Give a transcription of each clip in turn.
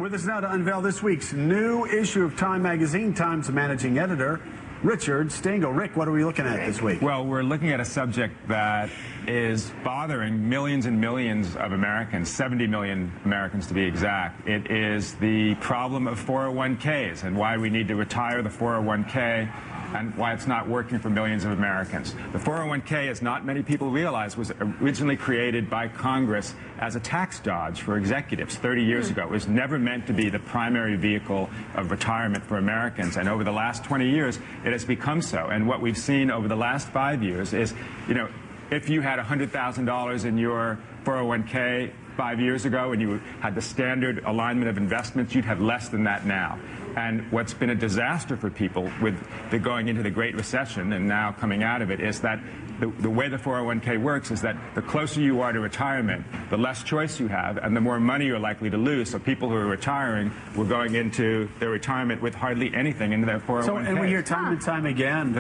With us now to unveil this week's new issue of Time magazine, Time's managing editor, Richard Stengel. Rick, what are we looking at this week? Well, we're looking at a subject that is bothering millions and millions of Americans, 70 million Americans to be exact. It is the problem of 401ks and why we need to retire the 401k and why it's not working for millions of Americans. The 401k, as not many people realize, was originally created by Congress as a tax dodge for executives 30 years ago. It was never meant to be the primary vehicle of retirement for Americans, and over the last 20 years, it has become so. And what we've seen over the last 5 years is, you know, if you had $100,000 in your 401k 5 years ago and you had the standard alignment of investments, you'd have less than that now. And what's been a disaster for people with the going into the Great Recession and now coming out of it is that the way the 401k works is that the closer you are to retirement, the less choice you have and the more money you're likely to lose. So people who are retiring were going into their retirement with hardly anything in their 401k. So, and we hear time and time again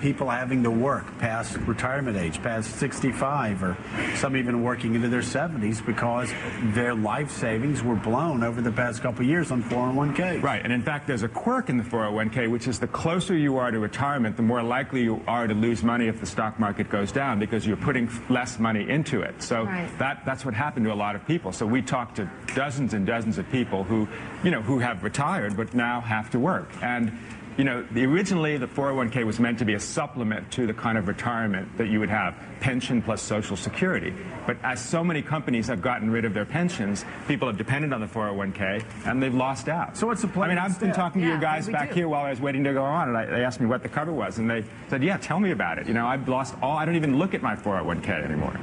people having to work past retirement age, past 65, or some even working into their 70s because their life savings were blown over the past couple of years on 401k. Right, and in fact, there's a quirk in the 401k, which is the closer you are to retirement, the more likely you are to lose money if the stock market goes down because you're putting less money into it. So that's what happened to a lot of people. So we talked to dozens and dozens of people who, you know, who have retired but now have to work. And you know, originally the 401k was meant to be a supplement to the kind of retirement that you would have, pension plus Social Security. But as so many companies have gotten rid of their pensions, people have depended on the 401k and they've lost out. So what's the plan? I mean, I've been talking to you guys back here while I was waiting to go on, and they asked me what the cover was, and they said, yeah, tell me about it. You know, I've lost all, I don't even look at my 401k anymore.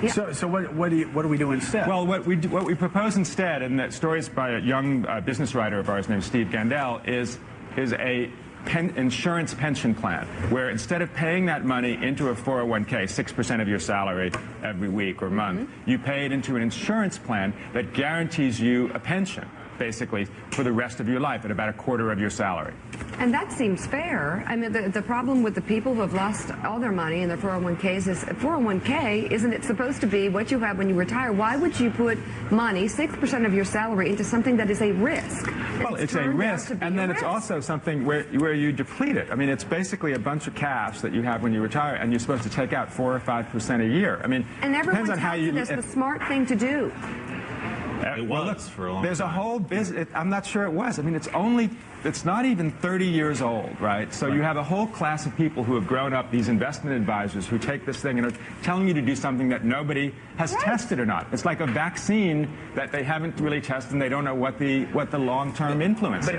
Yeah. So what do we do instead? Well, what we propose instead, and that story is by a young business writer of ours named Steve Gandel, is a insurance pension plan, where instead of paying that money into a 401k, 6% of your salary every week or month, you pay it into an insurance plan that guarantees you a pension, basically, for the rest of your life at about a quarter of your salary. And that seems fair. I mean, the problem with the people who have lost all their money in their 401ks is 401k, isn't it supposed to be what you have when you retire? Why would you put money, 6% of your salary, into something that is a risk? Well, it's a risk, and then it's also something where you deplete it. I mean, it's basically a bunch of cash that you have when you retire, and you're supposed to take out 4 or 5% a year. I mean, and depends on how you. It's the smart thing to do. It was for a long There's time. a whole business. I'm not sure it was. I mean, it's not even 30 years old, right? So you have a whole class of people who have grown up, these investment advisors who take this thing and are telling you to do something that nobody has tested or not. It's like a vaccine that they haven't really tested and they don't know what the long-term influence is.